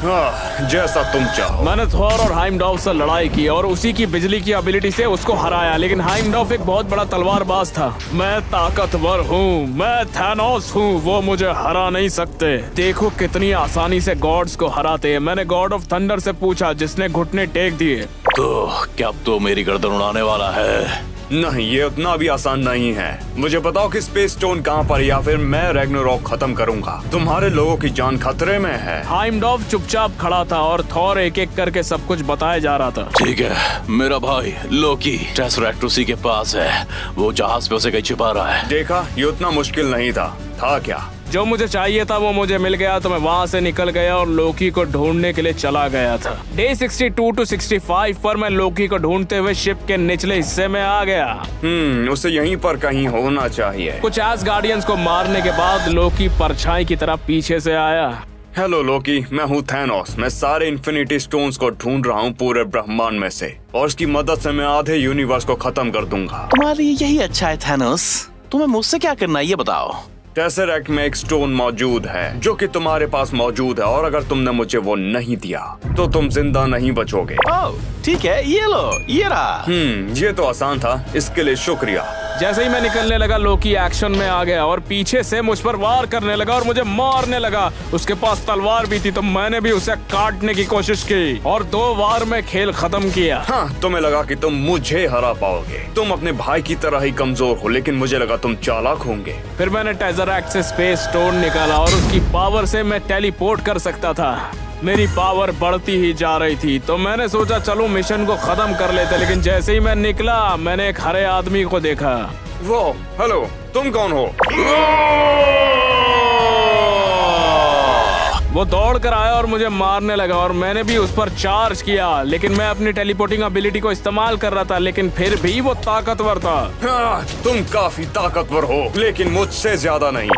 हाँ, जैसा तुम चाहो। मैंने थॉर और हाइमडॉल से लड़ाई की और उसी की बिजली की एबिलिटी से उसको हराया, लेकिन हाइमडॉल एक बहुत बड़ा तलवारबाज था। मैं ताकतवर हूँ, मैं थैनोस हूँ, वो मुझे हरा नहीं सकते। देखो कितनी आसानी से गॉड्स को हराते हैं। मैंने गॉड ऑफ थंडर से पूछा, जिसने घुटने टेक दिए। तो क्या तो मेरी गर्दन उड़ाने वाला है? नहीं, ये उतना भी आसान नहीं है। मुझे बताओ कि स्पेस स्टोन कहाँ पर, या फिर मैं रैग्नारोक खत्म करूंगा। तुम्हारे लोगों की जान खतरे में है। हाइमडॉल चुपचाप खड़ा था और थॉर एक एक करके सब कुछ बताया जा रहा था। ठीक है, मेरा भाई लोकी टेसरैक्ट उसी के पास है। वो जहाज पे उसे कहीं छिपा रहा है। देखा, ये उतना मुश्किल नहीं था क्या? जो मुझे चाहिए था वो मुझे मिल गया, तो मैं वहाँ से निकल गया और लोकी को ढूंढने के लिए चला गया था। डे 62 to 65 पर मैं लोकी को ढूंढते हुए शिप के निचले हिस्से में आ गया। उसे यहीं पर कहीं होना चाहिए। कुछ एसगार्डियंस को मारने के बाद लोकी परछाई की तरह पीछे से आया। हेलो लोकी, मैं हूँ थैनोस। मैं सारे इन्फिनिटी स्टोन्स को ढूंढ रहा हूँ पूरे ब्रह्मांड में से, और उसकी मदद से मैं आधे यूनिवर्स को खत्म कर दूंगा। तुम्हारे लिए यही अच्छा है थैनोस। तुम्हें मुझसे क्या करना है ये बताओ। टेसरैक्ट में एक स्टोन मौजूद है जो कि तुम्हारे पास मौजूद है, और अगर तुमने मुझे वो नहीं दिया तो तुम जिंदा नहीं बचोगे। ओह ठीक है, ये लो, ये रहा। ये तो आसान था, इसके लिए शुक्रिया। जैसे ही मैं निकलने लगा लोकी एक्शन में आ गया और पीछे से मुझ पर वार करने लगा और मुझे मारने लगा। उसके पास तलवार भी थी तो मैंने भी उसे काटने की कोशिश की और 2 वार में खेल खत्म किया। हाँ, तुम्हें लगा कि तुम मुझे हरा पाओगे। तुम अपने भाई की तरह ही कमजोर हो, लेकिन मुझे लगा तुम चालाक होंगे। फिर मैंने टेज़रैक्ट से स्पेस स्टोन निकाला और उसकी पावर से मैं टेलीपोर्ट कर सकता था। मेरी पावर बढ़ती ही जा रही थी तो मैंने सोचा चलो मिशन को खत्म कर लेते, लेकिन जैसे ही मैं निकला मैंने एक हरे आदमी को देखा। वो, हेलो, तुम कौन हो? वो दौड़ कर आया और मुझे मारने लगा और मैंने भी उस पर चार्ज किया, लेकिन मैं अपनी टेलीपोर्टिंग एबिलिटी को इस्तेमाल कर रहा था, लेकिन फिर भी वो ताकतवर था। हाँ, तुम काफी ताकतवर हो, लेकिन मुझसे ज्यादा नहीं।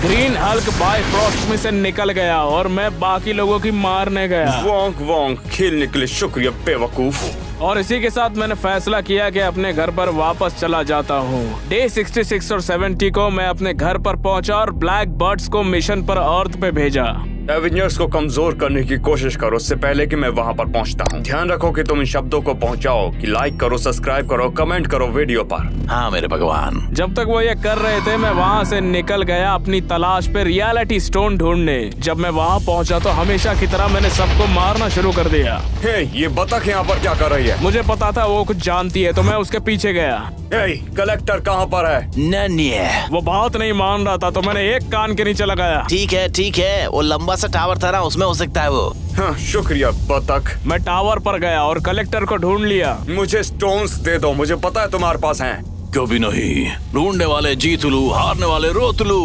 ग्रीन हल्क बायफ्रॉस्ट में से निकल गया और मैं बाकी लोगों की मारने गया। वोंक वोंक, खेलने के लिए शुक्रिया बेवकूफ। और इसी के साथ मैंने फैसला किया कि अपने घर पर वापस चला जाता हूँ। डे 66 और 70 को मैं अपने घर पर पहुंचा और ब्लैक बर्ड्स को मिशन पर अर्थ पे भेजा। एवेंजर्स को कमजोर करने की कोशिश करो उससे पहले कि मैं वहाँ पर पहुँचता हूँ। ध्यान रखो कि तुम इन शब्दों को पहुँचाओ कि लाइक करो, सब्सक्राइब करो, कमेंट करो वीडियो पर। हाँ मेरे भगवान। जब तक वो ये कर रहे थे मैं वहाँ से निकल गया अपनी तलाश पे रियलिटी स्टोन ढूंढने। जब मैं वहाँ पहुँचा तो हमेशा की तरह मैंने सबको मारना शुरू कर दिया। हे, ये बतख यहाँ पर क्या कर रही है? मुझे पता था वो कुछ जानती है तो मैं उसके पीछे गया। हे, कलेक्टर कहाँ पर है? नन्ही है। वो बात नहीं मान रहा था तो मैंने एक कान के नीचे लगाया। ठीक है, वो लंबा सा टावर था ना, उसमें हो सकता है वो। हाँ, शुक्रिया बतख। मैं टावर पर गया और कलेक्टर को ढूंढ लिया। मुझे स्टोन्स दे दो, मुझे पता है तुम्हारे पास हैं। क्यों भी नहीं, ढूंढने वाले जीत लू, हारने वाले रोत लू।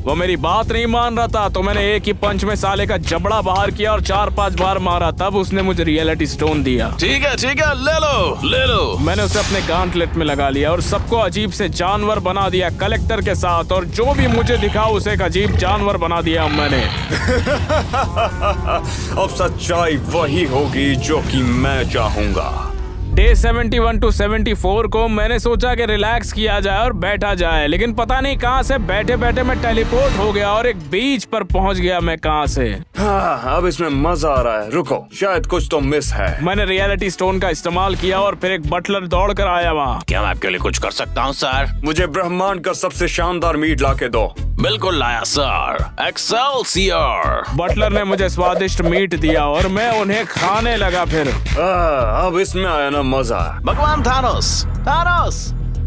वो मेरी बात नहीं मान रहा था तो मैंने एक ही पंच में साले का जबड़ा बाहर किया और 4-5 बार मारा, तब उसने मुझे रियलिटी स्टोन दिया। ठीक है ले लो। मैंने उसे अपने गांटलेट में लगा लिया और सबको अजीब से जानवर बना दिया कलेक्टर के साथ, और जो भी मुझे दिखा उसे एक अजीब जानवर बना दिया मैंने। अब सच्चाई वही होगी जो कि मैं चाहूंगा। डे 71 to 74 को मैंने सोचा कि रिलैक्स किया जाए और बैठा जाए, लेकिन पता नहीं कहां से बैठे बैठे मैं टेलीपोर्ट हो गया और एक बीच पर पहुंच गया। मैं कहां से? हाँ, अब इसमें मजा आ रहा है। रुको, शायद कुछ तो मिस है। मैंने रियलिटी स्टोन का इस्तेमाल किया और फिर एक बटलर दौड़ कर आया वहाँ। क्या मैं आपके लिए कुछ कर सकता हूँ सर? मुझे ब्रह्मांड का सबसे शानदार मीट ला के दो। बिल्कुल लाया सर, एक्सेलसियर। बटलर ने मुझे स्वादिष्ट मीट दिया और मैं उन्हें खाने लगा। फिर अब इसमें आया ना मजा। भगवान थानोस।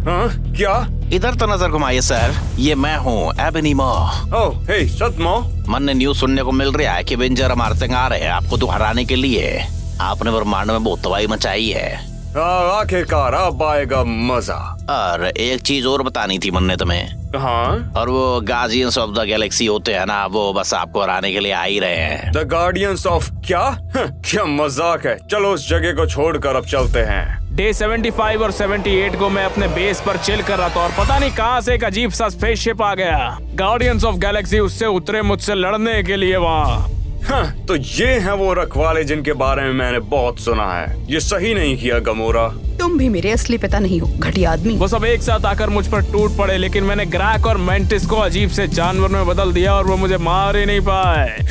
हाँ, क्या? इधर तो नजर घुमाइए सर, ये मैं हूँ एबनी मॉ। ओह, हे सतमो। मन ने न्यूज सुनने को मिल रहा है कि वेंजर हमारे संग आ रहे हैं आपको तो हराने के लिए। आपने ब्रह्मांड में बहुत तबाही मचाई है। आखिरकार अब आएगा मजा। और एक चीज और बतानी थी मन ने तुम्हें। हाँ? और वो गार्जियंस ऑफ द गैलेक्सी होते हैं ना, वो बस आपको हराने के लिए आ ही रहे हैं। द गार्डियंस ऑफ क्या? क्या मजाक है। चलो उस जगह को छोड़कर अब चलते हैं। डे 75 और 78 को मैं अपने बेस पर चिल कर रहा था और पता नहीं कहां से एक अजीब सा स्पेसशिप आ गया। गार्डियंस ऑफ गैलेक्सी उससे उतरे मुझसे लड़ने के लिए वहाँ। हाँ, तो ये हैं वो रखवाले जिनके बारे में मैंने बहुत सुना है। ये सही नहीं किया गमोरा। तुम भी मेरे असली पिता नहीं हो, घटिया आदमी। वो सब एक साथ आकर मुझ पर टूट पड़े, लेकिन मैंने ग्रैक और मेंटिस को अजीब से जानवर में बदल दिया और वो मुझे मार ही नहीं पाए।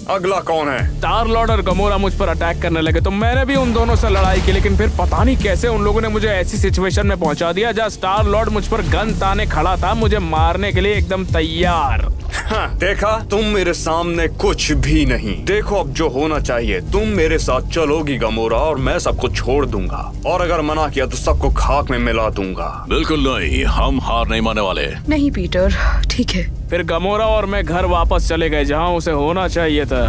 अगला कौन है? स्टार लॉर्ड और गमोरा मुझ पर अटैक करने लगे तो मैंने भी उन दोनों से लड़ाई की, लेकिन फिर पता नहीं कैसे उन लोगों ने मुझे ऐसी सिचुएशन में पहुंचा दिया जहाँ स्टार लॉर्ड मुझ पर गन ताने खड़ा था, मुझे मारने के लिए एकदम तैयार। हाँ, देखा, तुम मेरे सामने कुछ भी नहीं। देखो अब जो होना चाहिए, तुम मेरे साथ चलोगी गमोरा और मैं सबको छोड़ दूंगा, और अगर मना किया तो सबको खाक में मिला दूंगा। बिल्कुल नहीं, हम हार नहीं मानने वाले। नहीं पीटर, ठीक है। फिर गमोरा और मैं घर वापस चले गए जहाँ उसे होना चाहिए था।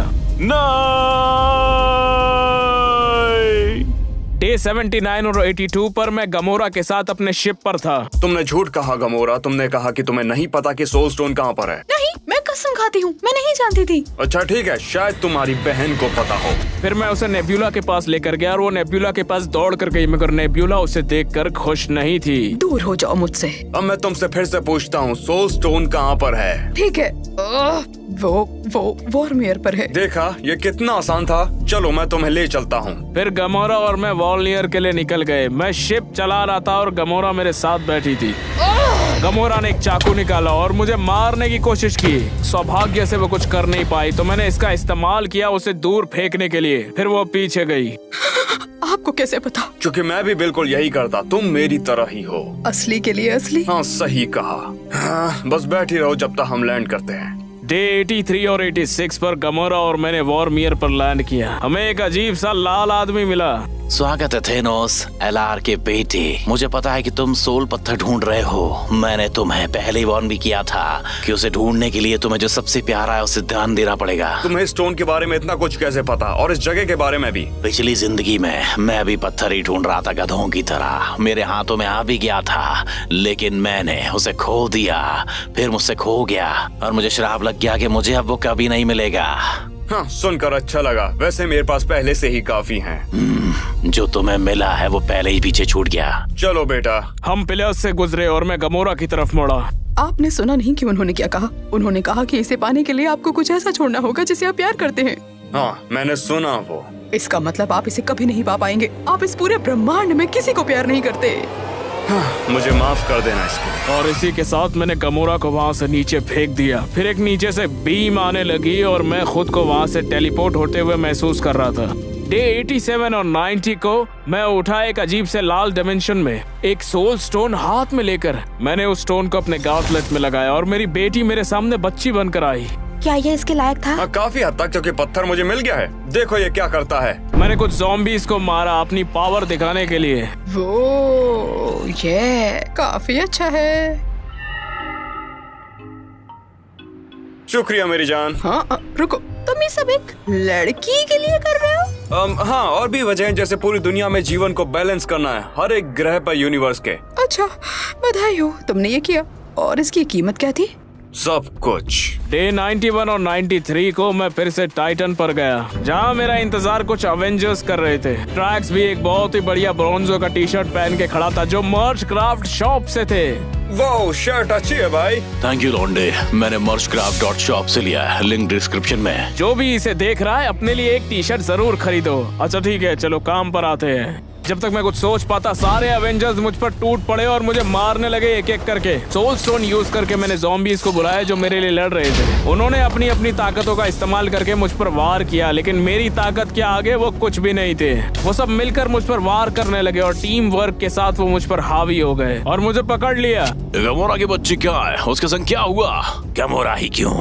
डे 79 और 82 पर मैं गमोरा के साथ अपने शिप पर था। तुमने झूठ कहा गमोरा, तुमने कहा कि तुम्हें नहीं पता कि सोल स्टोन कहाँ पर है। नहीं, मैं कसम खाती हूँ, मैं नहीं जानती थी। अच्छा ठीक है, शायद तुम्हारी बहन को पता हो। फिर मैं उसे नेब्यूला के पास लेकर गया और वो नेब्यूला के पास दौड़ कर गई, मगर नेब्यूला उसे देखकर खुश नहीं थी। दूर हो जाओ मुझसे। अब मैं तुमसे फिर से पूछता हूँ, सोल स्टोन कहाँ पर है? ठीक है, वो वॉर्मियर पर है। देखा, ये कितना आसान था। चलो मैं तुम्हें ले चलता हूँ। फिर गमोरा और मैं वॉलनियर के लिए निकल गए। मैं शिप चला रहा था और गमोरा मेरे साथ बैठी थी। गमोरा ने एक चाकू निकाला और मुझे मारने की कोशिश की। सौभाग्य से वो कुछ कर नहीं पाई, तो मैंने इसका इस्तेमाल किया उसे दूर फेंकने के लिए। फिर वो पीछे गई। आपको कैसे पता? क्योंकि मैं भी बिल्कुल यही करता, तुम मेरी तरह ही हो। असली के लिए असली। हाँ, सही कहा। हाँ, बस बैठी रहो जब तक हम लैंड करते हैं। डे 83 और 86 पर गमोरा और मैंने वॉर्मियर पर लैंड किया। हमें एक अजीब सा लाल आदमी मिला। स्वागत है थेनोस, एलआर के बेटे। मुझे पता है कि तुम सोल पत्थर ढूंढ रहे हो। मैंने तुम्हें पहले ही वार्न भी किया था कि उसे ढूंढने के लिए तुम्हें जो सबसे प्यारा है उसे ध्यान देना पड़ेगा। तुम्हें स्टोन के बारे में इतना कुछ कैसे पता, और इस जगह के बारे में भी? पिछली जिंदगी में मैं भी पत्थर ही ढूंढ रहा था गधों की तरह। मेरे हाथों में आ भी गया था, लेकिन मैंने उसे खो दिया। फिर मुझसे खो गया और मुझे श्राप लग गया कि मुझे अब वो कभी नहीं मिलेगा। हाँ, सुनकर अच्छा लगा। वैसे मेरे पास पहले से ही काफी हैं। जो तुम्हें मिला है वो पहले ही पीछे छूट गया। चलो बेटा। हम पिलर्स से गुजरे और मैं गमोरा की तरफ मुड़ा। आपने सुना नहीं कि उन्होंने क्या कहा? उन्होंने कहा कि इसे पाने के लिए आपको कुछ ऐसा छोड़ना होगा जिसे आप प्यार करते हैं। हाँ, मैंने सुना वो। इसका मतलब आप इसे कभी नहीं पा पाएंगे। आप इस पूरे ब्रह्मांड में किसी को प्यार नहीं करते। हाँ, मुझे माफ कर देना इसके लिए। और इसी के साथ मैंने गमोरा को वहाँ से नीचे फेंक दिया। फिर एक नीचे से बीम आने लगी और मैं खुद को वहाँ से टेलीपोर्ट होते हुए महसूस कर रहा था। डे 87 और 90 को मैं उठा एक अजीब से लाल डायमेंशन में, एक सोल स्टोन हाथ में लेकर। मैंने उस स्टोन को अपने गाउटलेट में लगाया और मेरी बेटी मेरे सामने बच्ची बनकर आई। क्या ये इसके लायक था? हाँ, काफी हद तक, क्योंकि पत्थर मुझे मिल गया है। देखो ये क्या करता है। मैंने कुछ ज़ॉम्बीज को मारा अपनी पावर दिखाने के लिए। वो ये काफी अच्छा है। शुक्रिया मेरी जान। हाँ, रुको, तुम ये सब एक लड़की के लिए कर रहे हो? हाँ, और भी वजह जैसे पूरी दुनिया में जीवन को बैलेंस करना है, हर एक ग्रह पर यूनिवर्स के। अच्छा, बधाई हो, तुमने ये किया। और इसकी कीमत क्या थी? सब कुछ। डे 91 और 93 को मैं फिर से टाइटन पर गया, जहाँ मेरा इंतजार कुछ अवेंजर्स कर रहे थे। ट्रैक्स भी एक बहुत ही बढ़िया ब्रोंजो का टी शर्ट पहन के खड़ा था जो मर्च क्राफ्ट शॉप से थे। वाह, शर्ट अच्छी है भाई। थैंक यू लॉन्डे, मैंने merchcraft.shop से लिया है, लिंक डिस्क्रिप्शन में है। जो भी इसे देख रहा है अपने लिए एक टी शर्ट जरूर खरीदो। अच्छा ठीक है, चलो काम पर आते हैं। जब तक मैं कुछ सोच पाता सारे अवेंजर्स मुझ पर टूट पड़े और मुझे मारने लगे एक एक करके। सोल स्टोन यूज करके मैंने ज़ॉम्बीज़ को बुलाया जो मेरे लिए लड़ रहे थे। उन्होंने अपनी अपनी ताकतों का इस्तेमाल करके मुझ पर वार किया, लेकिन मेरी ताकत के आगे वो कुछ भी नहीं थे। वो सब मिलकर मुझ पर वार करने लगे और टीम वर्क के साथ वो मुझ पर हावी हो गए और मुझे पकड़ लिया। गमोरा की बच्ची क्या है? उसके संग क्या हुआ? गमोरा ही क्यों?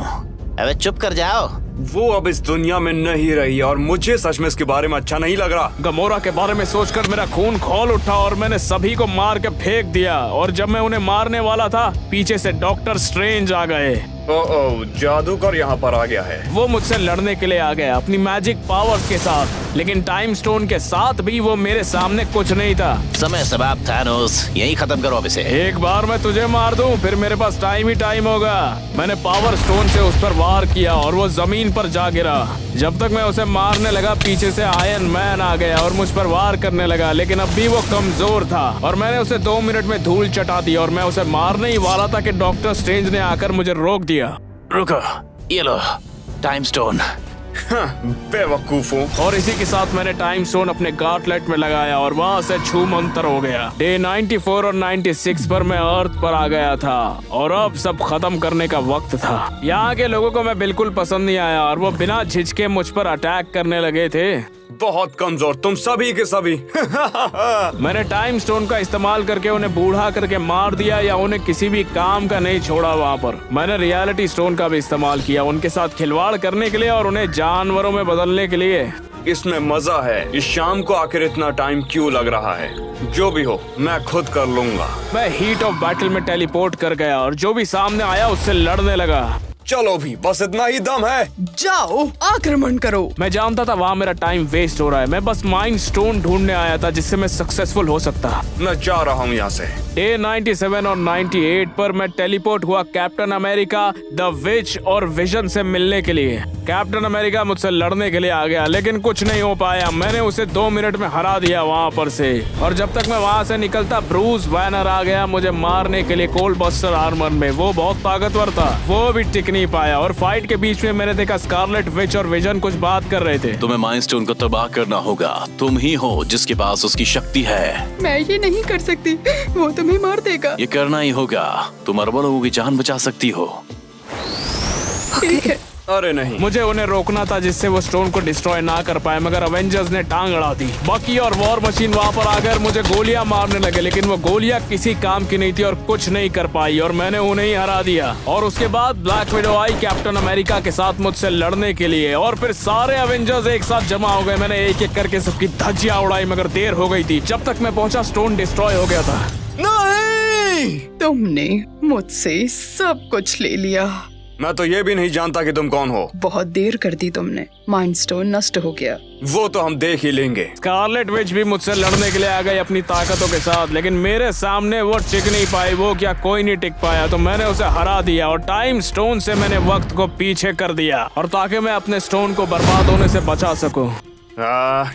अबे चुप कर जाओ। वो अब इस दुनिया में नहीं रही और मुझे सच में इसके बारे में अच्छा नहीं लग रहा। गमोरा के बारे में सोचकर मेरा खून खौल उठा और मैंने सभी को मार के फेंक दिया। और जब मैं उन्हें मारने वाला था, पीछे से डॉक्टर स्ट्रेंज आ गए। ओह, जादूगर यहाँ पर आ गया है। वो मुझसे लड़ने के लिए आ गया अपनी मैजिक पावर्स के साथ, लेकिन टाइम स्टोन के साथ भी वो मेरे सामने कुछ नहीं था। समय समाप्त थानोस, यही खत्म करो अब इसे। एक बार मैं तुझे मार दूं, फिर मेरे पास टाइम ही टाइम होगा। मैंने पावर स्टोन से उस पर वार किया और वो जमीन पर जा गिरा। जब तक मैं उसे मारने लगा, पीछे से आयरन मैन आ गया और मुझ पर वार करने लगा, लेकिन अब भी वो कमजोर था और मैंने उसे 2 मिनट में धूल चटा दी और मैं उसे मारने ही वाला था कि डॉक्टर स्ट्रेंज ने आकर मुझे रोक दिया। रुको, ये लो टाइम स्टोन। बेवकूफों। और इसी के साथ मैंने टाइम स्टोन अपने गार्टलेट में लगाया और वहाँ से छू मंतर हो गया। डे 94 और 96 पर मैं अर्थ पर आ गया था और अब सब खत्म करने का वक्त था। यहाँ के लोगों को मैं बिल्कुल पसंद नहीं आया और वो बिना झिझके मुझ पर अटैक करने लगे थे। बहुत कमजोर तुम सभी के सभी। मैंने टाइम स्टोन का इस्तेमाल करके उन्हें बूढ़ा करके मार दिया या उन्हें किसी भी काम का नहीं छोड़ा। वहाँ पर मैंने रियलिटी स्टोन का भी इस्तेमाल किया उनके साथ खिलवाड़ करने के लिए और उन्हें जानवरों में बदलने के लिए। इसमें मजा है। इस शाम को आखिर इतना टाइम क्यों लग रहा है? जो भी हो, मैं खुद कर लूंगा। मैं हीट ऑफ बैटल में टेलीपोर्ट कर गया और जो भी सामने आया उससे लड़ने लगा। चलो भी, बस इतना ही दम है। जाओ, आक्रमण करो। मैं जानता था वहाँ मेरा टाइम वेस्ट हो रहा है। मैं बस माइंड स्टोन ढूंढने आया था जिससे मैं सक्सेसफुल हो सकता। मैं जा रहा हूँ यहाँ से। डे 97 और 98 पर मैं टेलीपोर्ट हुआ कैप्टन अमेरिका, द विच और विजन से मिलने के लिए। कैप्टन अमेरिका मुझसे लड़ने के लिए आ गया, लेकिन कुछ नहीं हो पाया। मैंने उसे 2 मिनट में हरा दिया वहाँ पर से। और जब तक मैं वहाँ से निकलता, ब्रूस बैनर आ गया मुझे मारने के लिए कोल्ड बस्टर आर्मर में। वो बहुत ताकतवर था, वो भी टिक नहीं पाया। और फाइट के बीच में मैंने देखा स्कारलेट विच और विजन कुछ बात कर रहे थे। तुम्हें माइंड स्टोन को तबाह करना होगा। तुम ही हो जिसके पास उसकी शक्ति है। मैं ये नहीं कर सकती, वो तुम्हें मार देगा। ये करना ही होगा। तुम अरबों लोगों की जान बचा सकती हो। ठीक है। अरे नहीं, मुझे उन्हें रोकना था जिससे वो स्टोन को डिस्ट्रॉय ना कर पाए, मगर अवेंजर्स ने टांग अड़ा दी। बकी और वॉर मशीन वहाँ पर आकर मुझे गोलियां मारने लगे, लेकिन वो गोलियां किसी काम की नहीं थी और कुछ नहीं कर पाई और मैंने उन्हें ही हरा दिया। और उसके बाद ब्लैक विडो आई कैप्टन अमेरिका के साथ मुझसे लड़ने के लिए और फिर सारे अवेंजर्स एक साथ जमा हो गए। मैंने एक एक करके सबकी धज्जियां उड़ाई, मगर देर हो गई थी। जब तक मैं पहुंचा, स्टोन डिस्ट्रॉय हो गया था। नहीं, तुमने मुझसे सब कुछ ले लिया। मैं तो ये भी नहीं जानता कि तुम कौन हो। बहुत देर कर दी तुमने। माइंड स्टोन नष्ट हो गया। वो तो हम देख ही लेंगे। स्कारलेट विच भी मुझसे लड़ने के लिए आ गई अपनी ताकतों के साथ, लेकिन मेरे सामने वो टिक नहीं पाई। वो क्या कोई नहीं टिक पाया, तो मैंने उसे हरा दिया और टाइम स्टोन से मैंने वक्त को पीछे कर दिया, और ताकि मैं अपने स्टोन को बर्बाद होने से बचा सकूं।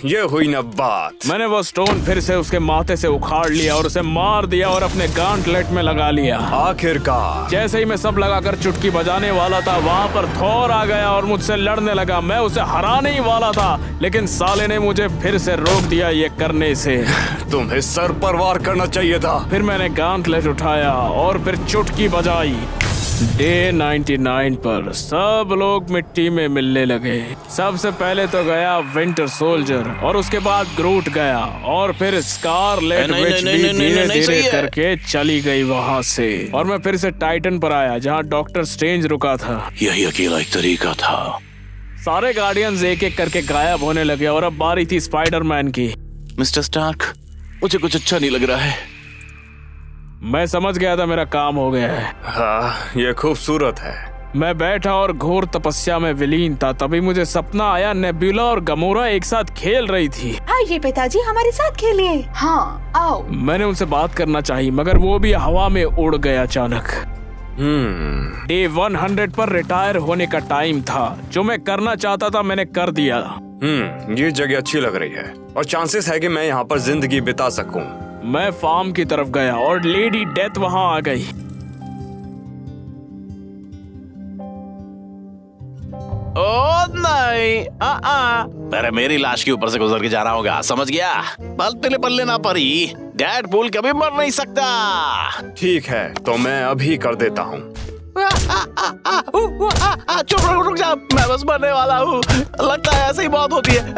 ये हुई ना बात। मैंने वो स्टोन फिर से उसके माथे से उखाड़ लिया और उसे मार दिया और अपने गांटलेट में लगा लिया। आखिरकार जैसे ही मैं सब लगाकर चुटकी बजाने वाला था, वहाँ पर थॉर आ गया और मुझसे लड़ने लगा। मैं उसे हराने ही वाला था, लेकिन साले ने मुझे फिर से रोक दिया ये करने से। तुम्हें सर पर वार करना चाहिए था। फिर मैंने गांटलेट उठाया और फिर चुटकी बजाई। डे 99 पर सब लोग मिट्टी में मिलने लगे। सबसे पहले तो गया विंटर सोल्जर और उसके बाद ग्रूट गया और फिर स्कारलेट विच भी धीरे धीरे करके चली गई वहाँ से। और मैं फिर से टाइटन पर आया जहाँ डॉक्टर स्ट्रेंज रुका था। यही अकेला एक तरीका था। सारे गार्डियंस एक एक करके गायब होने लगे और अब बारी थी स्पाइडरमैन की। मिस्टर स्टार्क, मुझे कुछ अच्छा नहीं लग रहा है। मैं समझ गया था मेरा काम हो गया है। हाँ, ये खूबसूरत है। मैं बैठा और घोर तपस्या में विलीन था, तभी मुझे सपना आया नेबुला और गमोरा एक साथ खेल रही थी। आइए पिताजी हमारे साथ खेलिए। हाँ आओ। मैंने उनसे बात करना चाहिए मगर वो भी हवा में उड़ गया अचानक। डे 100 पर रिटायर होने का टाइम था। जो मैं करना चाहता था मैंने कर दिया। ये जगह अच्छी लग रही है और चांसेस है कि मैं यहाँ पर जिंदगी बिता सकूं। मैं फार्म की तरफ गया और लेडी डेथ वहाँ आ गई। ओ नहीं, अरे मेरी लाश के ऊपर से गुजर के जाना होगा, समझ गया? पलते पल्ले ना पड़ी, डैड पूल कभी मर नहीं सकता। ठीक है तो मैं अभी कर देता हूँ। चुप रुक जा, मैं बस मरने वाला हूँ। लगता है ऐसे ही मौत होती है।